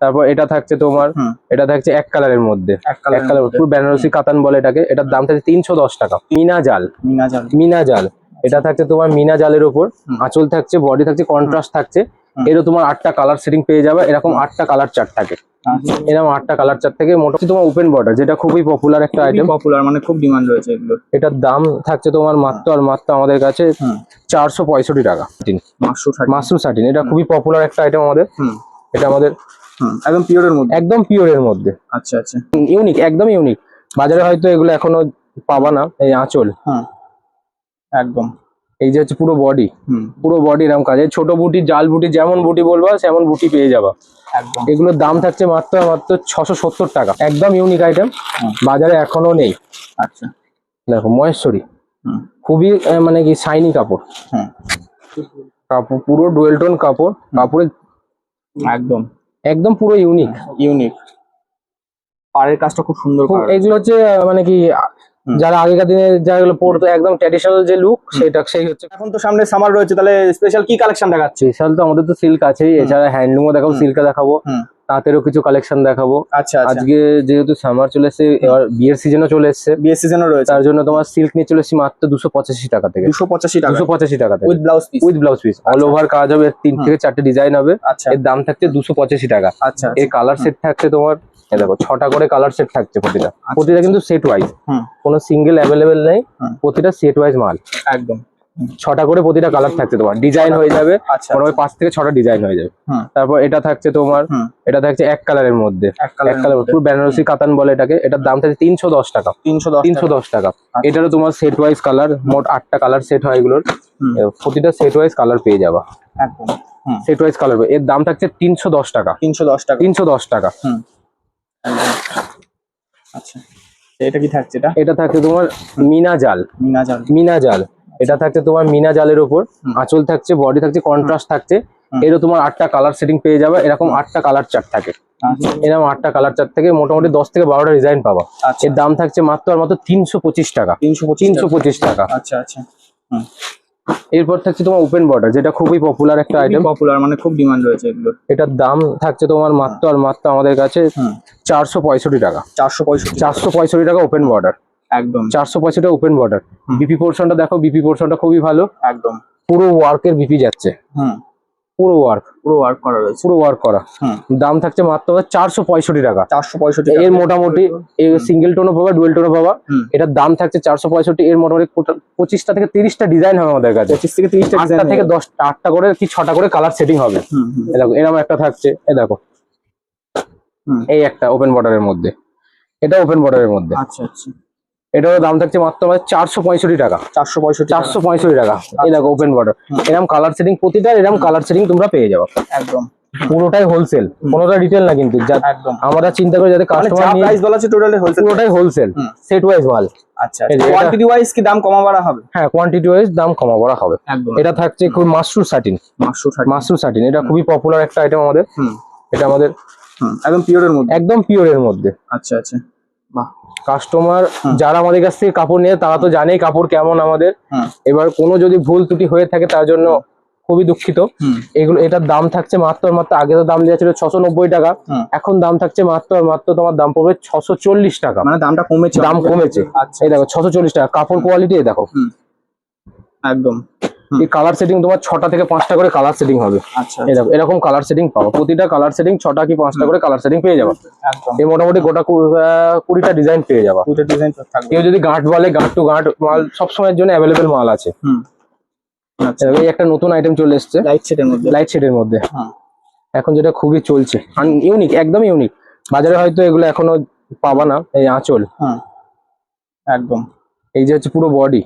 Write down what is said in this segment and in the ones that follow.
তারপর এটা থাকছে তোমার, এটা থাকছে এক কালারের মধ্যে, এক কালার পুরো বেনারসি কাতান বলে এটাকে। এটার দাম থাকছে 310 টাকা। মিনা জাল, মিনা জাল এটা থাকছে তোমার মিনা জালের উপর আঁচল থাকছে, বডি থাকছে, কন্ট্রাস্ট থাকছে। এরও তোমার 8টা কালার সেটিং পেয়ে যাবে। এরকম 8টা কালার চার্ট থাকে, এরকম 8টা কালার চার্ট থেকে। মোটামুটি তোমার ওপেন বর্ডার, যেটা খুবই পপুলার একটা আইটেম, পপুলার মানে খুব ডিমান্ড রয়েছে এগুলো। এটার দাম থাকছে তোমার মাত্র আর মাত্র আমাদের কাছে 465 টাকা। মাশরুম সাটিন এটা খুবই পপুলার একটা আইটেম আমাদের। এটা আমাদের একদম পিওরের মধ্যে, একদম পিওরের মধ্যে। আচ্ছা আচ্ছা, ইউনিক, একদম ইউনিক। বাজারে হয়তো এগুলো এখনো পাবা না। এই আঁচল, একদম এই যে হচ্ছে পুরো বডি, পুরো বডি এরকম কাজ। ছোট বুটি, জাল বুটি, যেমন বুটি বলবা সেমন বুটি পেয়ে যাবা। একদম এগুলোর দাম থাকছে মাত্র মাত্র 670 টাকা। একদম ইউনিক আইটেম, বাজারে এখনো নেই। আচ্ছা দেখো মহেশ্বরী, খুবই মানে কি শাইনি কাপড়, কাপড় পুরো ডুয়েল টোন কাপড়, কাপড়ে একদম একদম পুরো ইউনিক। ইউনিক পাড়ের কাজটা খুব সুন্দর। এগুলো হচ্ছে মানে কি যারা আগেকার দিনে যাগুলো পড়তো একদম ট্র্যাডিশনাল যে লুক, সেটা সেই হচ্ছে। এখন তো সামনে সামার রয়েছে, তাহলে স্পেশাল কি কালেকশন দেখাচ্ছে? স্পেশাল তো আমাদের তো সিল্ক আছেই, এছাড়া হ্যান্ডলুমও দেখাবো, সিল্কে দেখাবো, তাঁতেরও কিছু কালেকশন দেখাবো। আচ্ছা আজকে যেহেতু সামার চলে এসছে, এবার বিয়ের সিজনও চলে এসছে, বিয়ের সিজনও রয়েছে, তার জন্য তোমার সিল্ক নিয়ে চলে এসেছি মাত্র 285 টাকা থেকে। 285 টাকা থেকে with blouse piece, with blouse piece all over কাজ হবে। 3 থেকে 4টে ডিজাইন হবে। এর দাম থাকছে 285 টাকা। আচ্ছা, এর কালার সেট থাকছে তোমার, দেখো 6টা করে কালার সেট থাকছে প্রতিটা, প্রতিটা কিন্তু সেট ওয়াইজ, কোনো সিঙ্গেল অ্যাভেলেবেল নেই, প্রতিটা সেট ওয়াইজ মাল। একদম 6টা করে প্রতিটা কালার থাকছে তোমার, ডিজাইন হয়ে যাবে মোটামুটি 5 থেকে 6টা ডিজাইন হয়ে যাবে। তারপর এটা থাকছে তোমার, এটা থাকছে এক কালারের মধ্যে, এক কালার পুরো বেনারসি কাতান বলে এটাকে। এটার দাম থাকছে 310 টাকা। 310 টাকা। এটারও তোমার সেট ওয়াইজ কালার, মোট 8টা কালার সেট হয় এগুলোর, প্রতিটা সেট ওয়াইজ কালার পেয়ে যাবা। একদম সেট ওয়াইজ কালার। এর দাম থাকছে 310 টাকা। 310 টাকা। আচ্ছা, এটা কি থাকছে? এটা থাকছে তোমার মিনা জাল, মিনা জাল এটা থাকছে তোমার মিনা জালের উপর আঁচল থাকছে, বডি থাকছে, কন্ট্রাস্ট থাকছে। এরও তোমার 8টা কালার সেটিং পেয়ে যাবে। এরকম 8টা কালার চার্ট থাকে, এরকম 8টা কালার চার্ট থেকে মোটামুটি 10 থেকে 12টা ডিজাইন পাবা। এর দাম থাকছে মাত্র আর মাত্র 325 টাকা। 325 টাকা। আচ্ছা আচ্ছা। এরপর থাকছে তোমার ওপেন বর্ডার, যেটা খুবই পপুলার একটা আইটেম, পপুলার মানে খুব ডিমান্ড রয়েছে এগুলো। এটার দাম থাকছে তোমার মাত্র আর মাত্র আমাদের কাছে 465 টাকা। 465 টাকা ওপেন বর্ডার। একদম 465 টাকা ওপেন বর্ডার। বিপি পোর্শনটা দেখো, বিপি পোর্শনটা খুবই ভালো, একদম পুরো ওয়ার্কের বিপি যাচ্ছে, পুরো ওয়ার্ক করা রয়েছে, পুরো ওয়ার্ক করা। দাম থাকছে মাত্র 465 টাকা। 465 এর মোটামুটি সিঙ্গেল টোনও পাবা, ডুয়েল টোনও পাবা। এটার দাম থাকছে 465। এর মোটামুটি 25টা থেকে 30টা ডিজাইন হবে আমাদের কাছে। 25 থেকে 30টা ডিজাইন থেকে 10টা, 8টা করে কি 6টা করে কালার সেটিং হবে। দেখো এরকম একটা থাকছে, এই দেখো এই একটা ওপেন বর্ডারের মধ্যে, এটা ওপেন বর্ডারের মধ্যে। আচ্ছা আচ্ছা। এটার দাম থাকছে মাত্র 465 টাকা। 465 টাকা। এই দেখো ওপেন বর্ডার, এরকম কালার সেটিং, প্রতিটা এরকম কালার সেটিং তোমরা পেয়ে যাবে। একদম পুরোটাই হোলসেল, কোনোটা রিটেল না কিন্তু। আমরা চিন্তা করি যাতে কাস্টমার নিয়ে, প্রাইস বলা আছে টোটালি হোলসেল, পুরোটাই হোলসেল, সেট ওয়াইজ মাল। আচ্ছা, কোয়ান্টিটি ওয়াইজ কি দাম কমা বাড়া হবে? হ্যাঁ, কোয়ান্টিটি ওয়াইজ দাম কমা বাড়া হবে। এটা থাকছে খুব মাশরুম সাটিন, মাশরুম সাটিন এটা খুবই পপুলার একটা আইটেম আমাদের। এটা আমাদের একদম পিওরের মধ্যে, একদম পিওরের মধ্যে। আচ্ছা আচ্ছা। বাহ, কাস্টমার যারা আমাদের কাছ থেকে কাপড় নিয়ে তারা তো জানেই কাপড় কেমন আমাদের। এবার কোনো যদি ভুল ত্রুটি হয়ে থাকে তার জন্য খুবই দুঃখিত। এগুলো, এটার দাম থাকছে মাত্র মাত্র, আগে তো দাম দেওয়া ছিল 690 টাকা, এখন দাম থাকছে মাত্র মাত্র তোমার দাম পড়বে 640 টাকা। মানে দামটা কমেছে, দাম কমেছে। এই দেখো 640 টাকা। কাপড় কোয়ালিটি দেখো একদম। এই কালার সেটিং তোমার 6টা থেকে 5টা করে কালার সেটিং হবে। আচ্ছা, এই দেখো এরকম কালার সেটিং পাবো, প্রতিটা কালার সেটিং 6টা কি 5টা করে কালার সেটিং পেয়ে যাবে। এই মোটামুটি গোটা 20টা ডিজাইন পেয়ে যাবে। কেউ যদি গাঁট বলে, গাঁট টু গাঁট মাল সবসময়ের জন্য অ্যাভেলেবেল মাল আছে। এই একটা নতুন আইটেম চলে এসছে লাইট শেডের মধ্যে, এখন যেটা খুবই চলছে, ইউনিক, একদম ইউনিক। বাজারে হয়তো এগুলো এখনো পাবা না। এই আঁচল, একদম এই যে হচ্ছে পুরো বডি,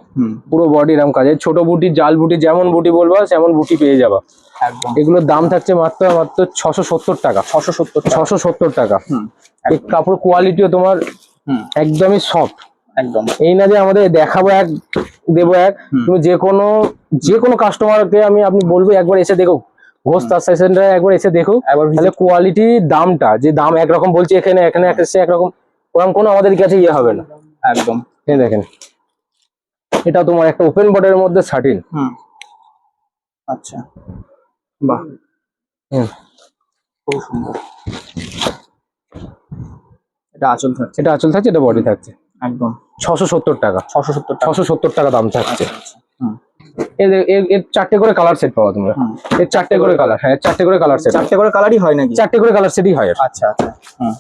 পুরো বডি এরকম কাজ। ছোট বুটি, জাল বুটি, যেমন বুটি বলবা সেমন বুটি পেয়ে যাবা। এগুলোর দাম থাকছে মাত্র মাত্র 670 টাকা। 670 টাকা। এই কাপড় কোয়ালিটিও তোমার একদমই সফট, একদম। এই না যে আমাদের দেখাবো এক দেবো এক, তুমি যে কোনো কাস্টমারকে আপনি বলবো একবার এসে দেখো, ঘোষ তার সেশনটা একবার এসে দেখো, তাহলে কোয়ালিটি দামটা যে দাম একরকম বলছি, এখানে এসে একরকম, ওরকম কোনো আমাদের কাছে ইয়ে হবে না। একদম। এই দেখেন এটা তোমার একটা ওপেন বর্ডারের মধ্যে শাটিন। আচ্ছা, বাহ। খুব সুন্দর। এটা আঁচল থাকছে। এটা আঁচল থাকছে, এটা বডি থাকছে। একদম 670 টাকা। 670 টাকা। 670 টাকা দাম থাকছে। হুম এর এর এর 4টে করে কালার সেট পাওয়া তোমরা। হুম। এর 4টে করে কালার, হ্যাঁ 4টে করে কালার সেট। 4টে করে কালারই হয় নাকি? 4টে করে কালার সেটই হয় এর। আচ্ছা আচ্ছা। হুম।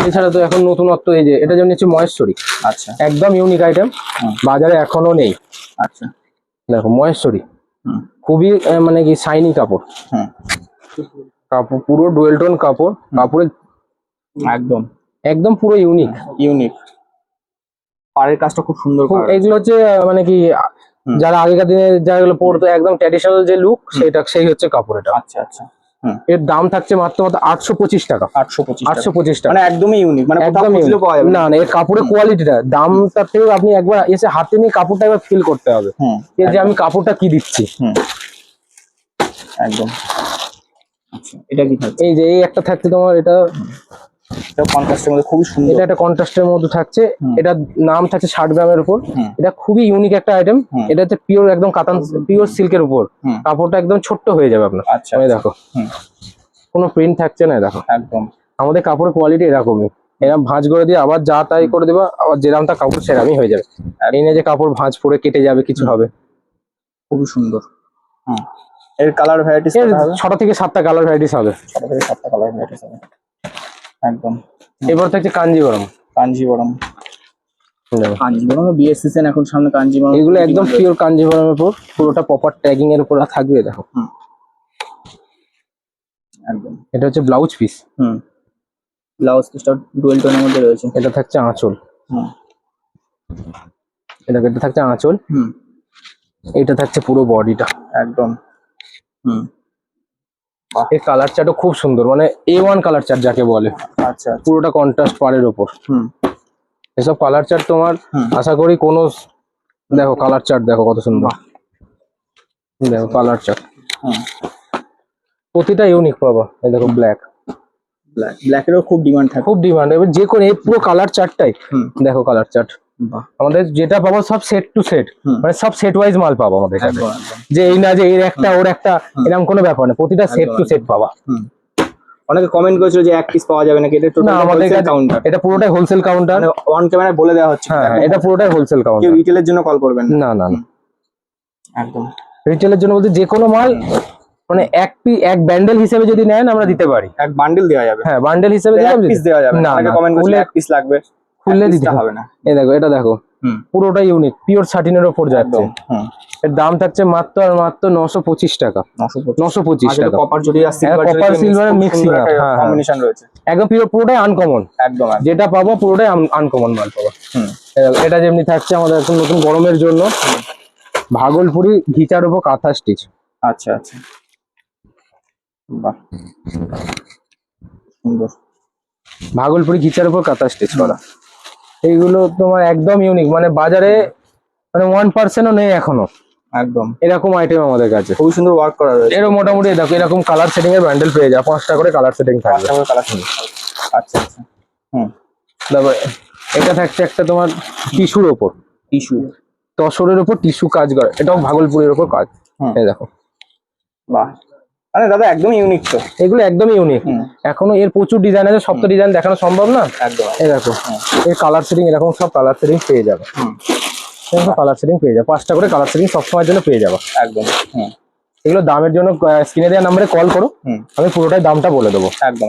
এছাড়া তো এখন নতুনত্ব এই যে এটা যেমন হচ্ছে মহেশ্বরী, আচ্ছা। একদম ইউনিক আইটেম, বাজারে এখনো নেই। আচ্ছা। দেখো মহেশ্বরী হুম খুবই মানে কি শাইনি কাপড়, হুম। কাপড় পুরো ডুয়েল টোন কাপড়, কাপড়ের একদম একদম পুরো ইউনিক। ইউনিক। পাড়ের কাজটা খুব সুন্দর করা। এগুলো হচ্ছে মানে কি যারা আগেকার দিনে যাগুলো পরতো একদম ট্র্যাডিশনাল যে লুক, সেই হচ্ছে কাপড় এটা। আচ্ছা আচ্ছা। হুম। এর দাম থাকছে মাত্র 825 টাকা। 825 টাকা, মানে একদমই ইউনিক, মানে কোথাও একদম খুঁজলেও পাওয়া যাবে না। না, এর কাপড়ের কোয়ালিটিটা দামটার থেকেও আপনি একবার এসে হাতে নিয়ে কাপড়টা একবার ফিল করতে হবে যে আমি কাপড়টা কি দিচ্ছি। একদম। আচ্ছা, এটা কি থাকছে? এই যে এই একটা থাকছে তোমার, এটা কন্ট্রাস্টের মধ্যে খুবই সুন্দর। এটা একটা কন্ট্রাস্টের মধ্যে থাকছে। এটা নাম থাকছে 60 গ্রামের উপর। এটা খুবই ইউনিক একটা আইটেম। এটা হচ্ছে পিওর একদম কাতান, পিওর সিল্কের উপর। কাপড়টা একদম ছোট্ট হয়ে যাবে আপনার। আচ্ছা, এই দেখো কোনো প্রিন্ট থাকছে না, দেখো একদম। আমাদের কাপড়ের কোয়ালিটি এরকমই। এরকম ভাঁজ করে দিয়ে আবার যা তাই করে দেবা, আবার যেরামটা কাপড় সেরামই হয়ে যাবে। এই না যে কাপড় ভাঁজ পরে কেটে যাবে, কিছু হবে। খুবই সুন্দর। এর কালার ভ্যারাইটিস এর 6টা থেকে 7টা কালার ভ্যারাইটিস হবে। 6টা থেকে 7টা কালার ভ্যারাইটিস হবে। একদম। এবার থাকছে কাঞ্জিবরম। কাঞ্জিবরম বিয়ের সিজন এখন সামনে। কাঞ্জিবরম এগুলো একদম পিওর কাঞ্জিবরমের উপর, পুরোটা প্রপার ট্যাগিং এর উপর থাকবে। দেখো একদম। এটা হচ্ছে ব্লাউজ পিস। ব্লাউজ পিসটা ডুয়েল টোনের মধ্যে রয়েছে। এটা থাকছে আঁচল। এটা থাকছে আঁচল। এটা থাকছে পুরো বডিটা। একদম। এই কালার চার্টও খুব সুন্দর, মানে A1 কালার চার্ট যাকে বলে। আচ্ছা, পুরোটা কন্ট্রাস্ট পাড়ের উপর। এসব কালার চার্ট তোমার আশা করি কোনো, দেখো কালার চার্ট দেখো কত সুন্দর। দেখো কালার চার্ট প্রতিটা ইউনিক পাবা। এই দেখো ব্ল্যাক, ব্ল্যাকেরও খুব ডিমান্ড থাকে। খুব ডিমান্ড। এবার যে কোনো এই পুরো কালার চার্টটাই দেখো কালার চার্ট। আমাদের যেটা পাবো সব সেট টু সেট, মানে সব সেট ওয়াইজ মাল পাবো আমাদের কাছে। যে এই না যে এর একটা ওর একটা এরকম কোনো ব্যাপার না, প্রতিটা সেট টু সেট পাবা। অনেকে কমেন্ট করেছিল যে এক পিস পাওয়া যাবে নাকি, এটা টোটাল আমাদের কাছে কাউন্টার, এটা পুরোটাই হোলসেল কাউন্টার। মানে অন ক্যামেরায় বলে দেওয়া হচ্ছে। হ্যাঁ, এটা পুরোটাই হোলসেল কাউন্টার। কেউ রিটেলের জন্য কল করবেন না। না না, একদম। রিটেলের জন্য বলতে যে কোনো মাল মানে এক ব্যান্ডেল হিসেবে যদি নেন আমরা দিতে পারি। এক বান্ডেল দেওয়া যাবে। হ্যাঁ, বান্ডেল হিসেবে দিলাম, পিস দেওয়া যাবে না। অনেকে কমেন্ট করলে এক পিস লাগবে, খুললে দিতে হবে না। এই দেখো, এটা দেখো পুরোটা ইউনিক, পিওর সাটিনের উপর যাচ্ছে। এর দাম থাকছে মাত্র আর মাত্র 925 টাকা। 925 টাকা। কপার জড়ি আর কপার সিলভারের মিক্সিং কম্বিনেশন রয়েছে। একদম পিওর, পুরোটাই আনকমন। একদম। যেটা পাবো পুরোটাই আনকমন মাল পাবো। এটা যেমনি থাকছে আমাদের এখন নতুন গরমের জন্য ভাগলপুরি ঘিচার উপর কাঁথা স্টিচ। আচ্ছা আচ্ছা, বাহ সুন্দর। ভাগলপুরি ঘিচার উপর কাঁথা স্টিচ করা, এইগুলো তোমার একদম ইউনিক, মানে বাজারে মানে 1%ও নেই এখনো। একদম এরকম আইটেম আমাদের কাছে খুবই সুন্দর ওয়ার্ক করা রয়েছে। এরও মোটামুটি দেখো এরকম কালার সেটিং এর ব্যান্ডেল পেয়ে যাও। 5টা করে কালার সেটিং থাকবে। আচ্ছা আচ্ছা। তারপর এটা থাকছে একটা তোমার টিস্যুর ওপর, টিস্যু তসরের উপর টিস্যু কাজ করে, এটাও ভাগলপুরের উপর কাজ। এই দেখো, বাহ, আরে দাদা একদম ইউনিক তো। এগুলো একদমই ইউনিক। এখনো এর প্রচুর ডিজাইন আছে, সব তো ডিজাইন দেখানো সম্ভব না। একদম। এই দেখো এর কালার সেটিং, এরকম সব কালার সেটিং পেয়ে যাবে। কালার সেটিং পেয়ে যাবে, 5টা করে কালার সেটিং সবসময়ের জন্য পেয়ে যাবো। একদম। এগুলো দামের জন্য স্ক্রিনে দেওয়া নাম্বারে কল করো, আমি পুরোটাই দামটা বলে দেবো। একদম।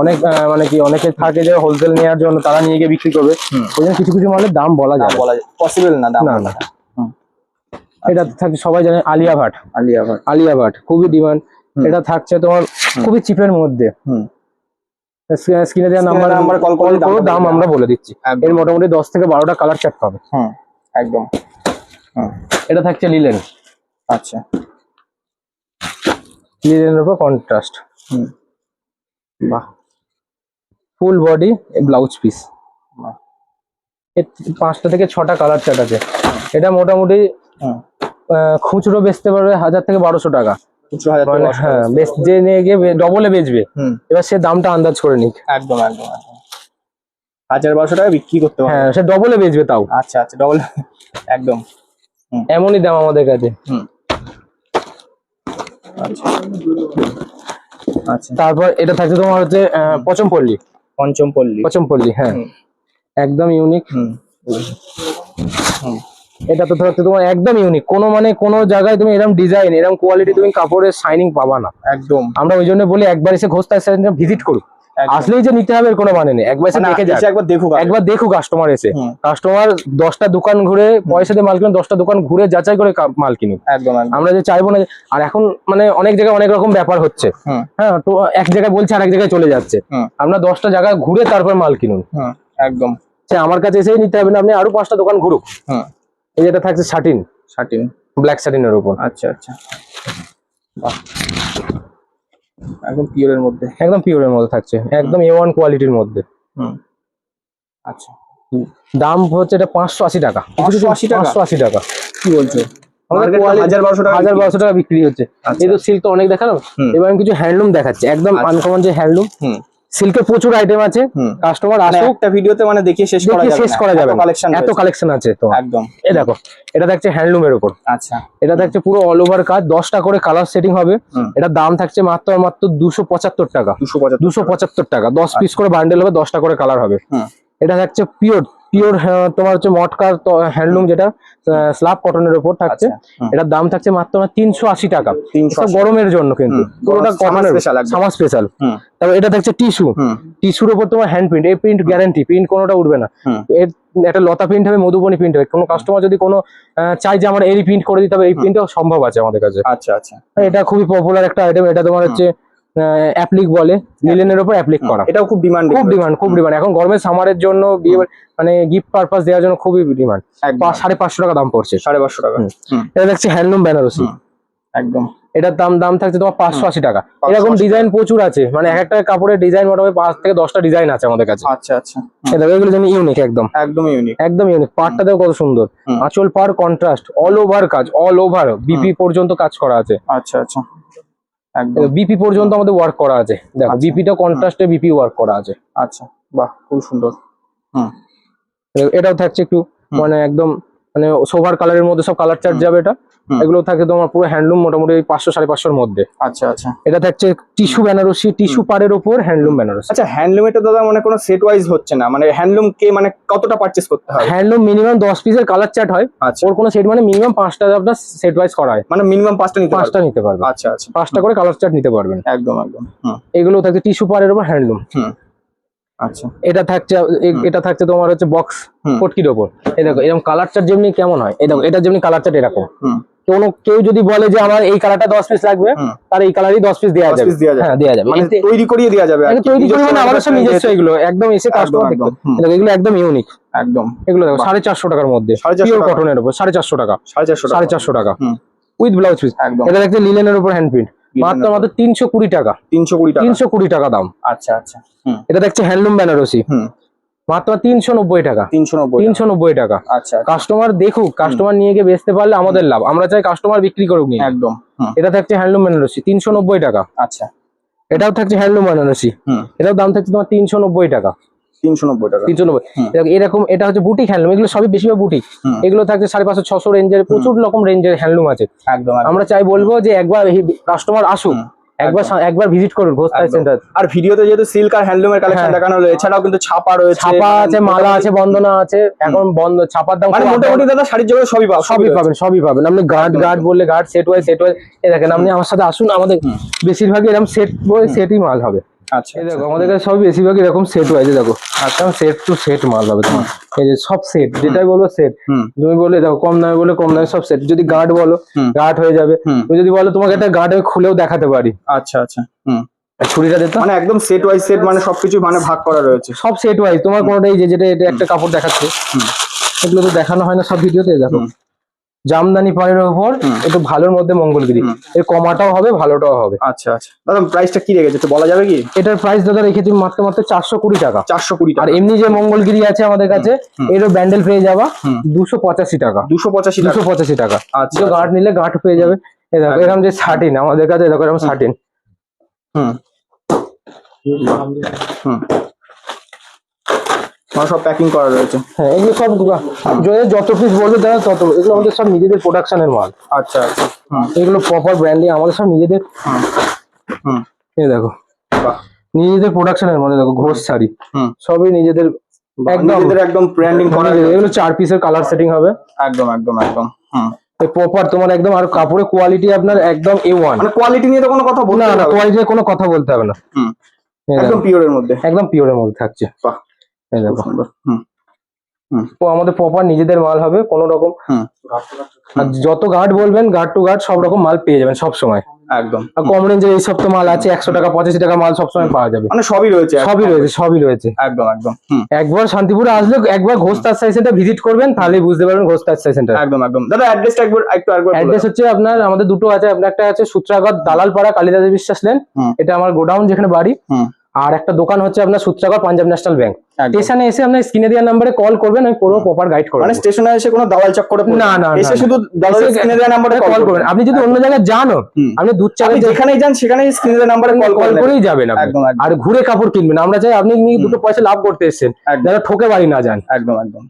অনেক মানে কি অনেকে থাকে যে হোলসেল নেওয়ার জন্য তারা নিয়ে গিয়ে বিক্রি করবে, ওই জন্য কিছু কিছু মালের দাম বলা যায় পসিবল না। না না, এটা থাকে সবাই জানে আলিয়া ভাট। আলিয়া ভাট খুবই ডিমান্ড। এটা থাকছে তোমার খুবই চিপের মধ্যে। স্ক্রিনে দেওয়া নাম্বার কল করো, দাম আমরা বলে দিচ্ছি। এর মোটামুটি 10 থেকে 12টা কালার চার্ট পাবে। একদম। এটা থাকছে লিলেন। আচ্ছা, লিলেনের উপর কন্ট্রাস্ট। বাহ, ফুল বডি ব্লাউজ পিস। এর 5টা থেকে 6টা কালার চার্ট আছে। এটা মোটামুটি খুচরো বেচতে পারবে 1000 থেকে 1200 টাকা। মানে হ্যাঁ, যে নিয়ে গিয়ে ডবলে বেচবে, এবার সে দামটা আন্দাজ করে নিক। একদম একদম। 1000-1200 টাকা বিক্রি করতে পারবে। হ্যাঁ, সে ডবলে বেচবে তাও। আচ্ছা আচ্ছা, ডবল। একদম। এমনই দাম আমাদের কাছে। আচ্ছা তারপর এটা থাকছে তোমার হচ্ছে পচমপল্লী। পঞ্চমপল্লী, হ্যাঁ, একদম ইউনিক। হুম হুম এটা তো হচ্ছে তোমার একদম ইউনিক, কোনো মানে কোনো জায়গায় তুমি এরকম ডিজাইন এরকম কোয়ালিটি তুমি কাপড়ের শাইনিং পাবা না। একদম। আমরা ওই জন্য বলি একবার এসে ঘোষটা ভিজিট করুক, আসলেই যে নিতে হবে এর কোনো মানে নেই, একবার এসে দেখে যাক, একবার দেখুক কাস্টমার এসে। কাস্টমার 10টা দোকান ঘুরে পয়সা দিয়ে মাল কিনুক, 10টা দোকান ঘুরে যাচাই করে মাল কিনুক। একদম। আমরা যে চাইবো না। আর এখন মানে অনেক জায়গায় অনেক রকম ব্যাপার হচ্ছে, হ্যাঁ, তো এক জায়গায় বলছে আর এক জায়গায় চলে যাচ্ছে। আমরা 10টা জায়গায় ঘুরে তারপর মাল কিনুন। একদম। আমার কাছে এসেই নিতে হবে না, আপনি আরো 5টা দোকান ঘুরুক। এই যেটা থাকছে শাটিন ব্ল্যাক শাটিনের উপর। আচ্ছা আচ্ছা, একদম পিওরের মধ্যে, একদম পিওরের মধ্যে থাকছে, একদম A1 কোয়ালিটির মধ্যে। আচ্ছা, দাম হচ্ছে এটা 580 টাকা। 580 টাকা কি বলছো? আমাদের 1000-1200 টাকা বিক্রি হচ্ছে। এই তো সিল্ক তো অনেক দেখালাম, এবার আমি কিছু হ্যান্ডলুম দেখাচ্ছি, একদম আনকমন যে হ্যান্ডলুম। সিল্কের প্রচুর আইটেম আছে, কাস্টমার আসুক, একটা ভিডিওতে মানে দেখিয়ে শেষ করা যাবে না, এত কালেকশন আছে তো। একদম। এই দেখো, এটা থাকছে হ্যান্ডলুমের উপর। আচ্ছা, এটা থাকছে পুরো অল ওভার কাজ, 10টা করে কালার সেটিং হবে। এটা দাম থাকছে মাত্র 275 টাকা। 275 টাকা, 10 পিস করে বান্ডেল হবে, 10টা করে কালার হবে। এটা থাকছে পিওর তোমার হচ্ছে মটকার হ্যান্ডলুম, যেটা স্ল্যাব কটনের উপর থাকছে। এটার দাম থাকছে মাত্র 380 টাকা। গরমের জন্য কিন্তু পুরোটা কটনের, সামার স্পেশাল। তারপর এটা থাকছে টিস্যুর উপর তোমার হ্যান্ড প্রিন্ট, এই প্রিন্ট গ্যারান্টি, প্রিন্ট কোনোটা উঠবে না। এর একটা লতা প্রিন্ট হবে, মধুবনী প্রিন্ট হবে। কোনো কাস্টমার যদি কোনো চাই যে আমার এই প্রিন্ট করে দিতে হবে, এই প্রিন্টও সম্ভব আছে আমাদের কাছে। আচ্ছা আচ্ছা, এটা খুবই পপুলার একটা আইটেম। এটা তোমার হচ্ছে অ্যাপ্লিক বলে, লিলেনের উপর অ্যাপ্লিক করা। এটাও খুব ডিমান্ড। এখন গরমের সামারের জন্য বিয়ে মানে গিফট পারপাস দেওয়ার জন্য খুবই ডিমান্ড। 550 টাকা দাম পড়ছে। 550 টাকা। এটা দেখছি হ্যান্ডলুম বেনারসি, একদম। এটার দাম থাকছে তোমার 580 টাকা। এরকম ডিজাইন প্রচুর আছে, মানে এক একটা কাপড়ের ডিজাইন মোটামুটি 5 থেকে 10টা ডিজাইন আছে আমাদের কাছে। আচ্ছা আচ্ছা, এগুলো যেন ইউনিক, একদম ইউনিক। পাড়টা দেখো কত সুন্দর, আঁচল পাড় কন্ট্রাস্ট, অল ওভার কাজ, অল ওভার বিপি পর্যন্ত কাজ করা আছে। আচ্ছা আচ্ছা, একদম বিপি পর্যন্ত আমাদের ওয়ার্ক করা আছে। দেখো বিপিটা কন্ট্রাস্টে বিপি ওয়ার্ক করা আছে। আচ্ছা, বাহ, খুব সুন্দর। এটাও থাকছে একটু মানে একদম মানে সোভার কালারের মধ্যে, সব কালার চার্ট যাবে। এটা এগুলো থাকে তোমার পুরো হ্যান্ডলুম, মোটামুটি 500-550 মধ্যে। আচ্ছা আচ্ছা, এটা থাকছে টিস্যু বেনারসি, টিস্যু পাড়ের উপর হ্যান্ডলুম বেনারসি। আচ্ছা, হ্যান্ডলুম এটা দাদা মানে কোনো সেট ওয়াইজ হচ্ছে না, মানে হ্যান্ডলুম কে মানে কতটা পারচেজ করতে হয়? হ্যান্ডলুম মিনিমাম 10 পিসের কালার চার্ট হয়। ওর কোনো সেট মানে মিনিমাম 5টা আপনার সেট ওয়াইজ করা হয়, মানে মিনিমাম 5টা নিতে পারবে। আচ্ছা আচ্ছা, 5টা করে কালার চার্ট নিতে পারবেন। একদম। এগুলো থাকছে টিস্যু পাড়ের উপর হ্যান্ডলুম। আচ্ছা, এটা থাকছে তোমার হচ্ছে বক্স পটকির ওপর। এই দেখো এরকম কালার চার্ট যেমনি কেমন হয়, এই দেখো এটা যেমনি কালার চার্ট এরকম। কেউ যদি বলে যে আমার এই কালারটা 10 পিস লাগবে, তার এই কালারই 10 পিস দেওয়া যাবে। হ্যাঁ, দেওয়া যাবে, মানে তৈরি করিয়ে দেওয়া যাবে। তৈরি করে মানে আমাদের সব নিজস্ব, এগুলো একদম এসে কাস্টমার দেখো, এগুলো একদম ইউনিক। একদম, এগুলো দেখো 450 টাকার মধ্যে, পিওর কটনের উপর 450 টাকা। 450 টাকা উইথ ব্লাউজ পিস। এটা দেখতে লিলেনের উপর হ্যান্ড প্রিন্ট, মাত্র 320 টাকা। 320 টাকা দাম। আচ্ছা আচ্ছা, এটা দেখছে হ্যান্ডলুম বেনারসি, মাত্র 390 টাকা। 390 টাকা। আচ্ছা, কাস্টমার দেখুক, কাস্টমার নিয়ে গিয়ে বেচতে পারলে আমাদের লাভ, আমরা চাই কাস্টমার বিক্রি করুক নিয়ে। একদম। এটা থাকছে হ্যান্ডলুম বেনারসি 390 টাকা। আচ্ছা, এটাও থাকছে হ্যান্ডলুম বেনারসি, এটাও দাম থাকছে তোমার 390 টাকা। 390। এরকম এটা হচ্ছে বুটিক হ্যান্ডলুম, এগুলো সবই বেশিরভাগ বুটিক। এগুলো থাকছে 550-600 রেঞ্জের, প্রচুর রকম রেঞ্জের হ্যান্ডলুম আছে। একদম। আমরা চাই বলবো যে একবার কাস্টমার আসুক, একবার ভিজিট করুন ঘোষতাই সেন্টার। আর ভিডিওতে যেহেতু সিল্ক আর হ্যান্ডলুমের কালেকশন দেখানো হলো, এছাড়াও কিন্তু ছাপা রয়েছে, ছাপা আছে, মালা আছে, বন্দনা আছে। এখন ছাপার দাম মানে মোটামুটি দাদা শাড়ির জগতে সবই পাবেন। আপনি গার্ড বললে গার্ড, সেট ওয়াইজ দেখেন, আপনি আমার সাথে আসুন, আমাদের বেশিরভাগই এরকম সেটই মাল হবে। আচ্ছা, দেখো আমাদের কাছে সবই বেশিরভাগ এরকম সেট ওয়াইজ। দেখো সেট টু সেট মাল হবে তোমার। এই যে সব সেট, যেটাই বলবো সেট। তুমি বলে দেখো কম দামে বলে কম দামে সব সেট। যদি গার্ড বলো গার্ড হয়ে যাবে, তুমি যদি বলো তোমাকে একটা গার্ড খুলেও দেখাতে পারি। আচ্ছা আচ্ছা, ছুরিটা দিতে মানে একদম সেট ওয়াইজ সেট, মানে সবকিছু মানে ভাগ করা রয়েছে, সব সেট ওয়াইজ। তোমার কোনটাই যেটা এটা একটা কাপড় দেখাচ্ছে, এগুলো তো দেখানো হয় না সব ভিডিওতে। দেখো জামদানি পাড়ের উপর একটু ভালোর মধ্যে মঙ্গলগিরি, এর কমাটাও হবে, ভালোটাও হবে। আচ্ছা আচ্ছা, দাদা প্রাইসটা কি রেখেছে একটু বলা যাবে কি? এটার প্রাইস দাদা রেখেছি মাত্র 420 টাকা। 420 টাকা। আর এমনি যে মঙ্গলগিরি আছে আমাদের কাছে, এরও ব্যান্ডেল পেয়ে যাবা 285 টাকা। 285 টাকা। আচ্ছা, গার্ড নিলে গার্ড পেয়ে যাবে। এই দেখো এরকম যে শার্টিন আমাদের কাছে, দেখো এরকম শার্টিন। সব প্যাকিং করা রয়েছে। হ্যাঁ, এগুলো সব যত পিস বলবে তারা তত। এগুলো আমাদের সব নিজেদের প্রোডাকশনের মাল। আচ্ছা আচ্ছা, এগুলো প্রপার ব্র্যান্ডিং আমাদের সব নিজেদের। এই দেখো বাহ। নিজেদের প্রোডাকশনের মানে দেখো ঘোষ শাড়ি হুম। সবই নিজেদের একদম নিজেদের একদম ব্র্যান্ডিং করা এগুলো 4 পিসের কালার সেটিং হবে একদম একদম একদম। প্রপার তোমার একদম। আর কাপড়ের কোয়ালিটি আপনার একদম A1। মানে কোয়ালিটি নিয়ে তো কোনো কথা বলতে না না হবে না। কোয়ালিটির কোনো কথা বলতে হবে না। হুম। এই দেখো, একদম পিওরের মধ্যে। একদম পিওরের মধ্যে থাকছে। বাহ, এই খুব দেখো সুন্দর। তো আমাদের প্রপার নিজেদের মাল হবে কোনো রকম। হুম। আর যত গার্ড বলবেন গার্ড টু গার্ড সব রকম মাল পেয়ে যাবেন সব সময়। একদম। আর কম রেঞ্জের এই সব তো মাল আছে 100 টাকা 85 টাকা মাল সবসময় পাওয়া যাবে। মানে সবই রয়েছে। সবই রয়েছে সবই রয়েছে একদম একদম। একবার শান্তিপুরে আসলে একবার ঘোষ তাঁতশাড়ি সেন্টার ভিজিট করবেন তাহলেই বুঝতে পারবেন ঘোষ তাঁতশাড়ি সেন্টার। একদম একদম। দাদা অ্যাড্রেসটা একবার অ্যাড্রেস হচ্ছে আপনার আমাদের দুটো আছে। আপনার একটা আছে সূত্রাগড় দালালপাড়া কালিদাস বিশ্বাস লেন, হুম। এটা আমার গোডাউন যেখানে বাড়ি। হুম। আর একটা দোকান হচ্ছে আপনার সূত্রাগড় পাঞ্জাব ন্যাশনাল ব্যাংক। একদম। স্টেশনে এসে আপনার স্ক্রিনে দেওয়া নাম্বারে কল করবেন, আমি পুরো প্রপার গাইড করব। মানে স্টেশনে এসে কোনো দালাল চক্করে পড়বে না না এসে শুধু দালাল স্ক্রিনে দেওয়া নাম্বারে কল করবেন। আপনি যদি অন্য জায়গায় যানও, হুম। আপনি দুধ চালের আপনি যেখানেই যান সেখানেই স্ক্রিনে দেওয়া নাম্বারে কল করেই যাবেন আপনি। একদম একদম। আর ঘুরে কাপড় কিনবেন, আমরা চাই আপনি দুটো পয়সা লাভ করতে এসেছেন, একদম। যারা ঠকে বাড়ি না যান। একদম একদম।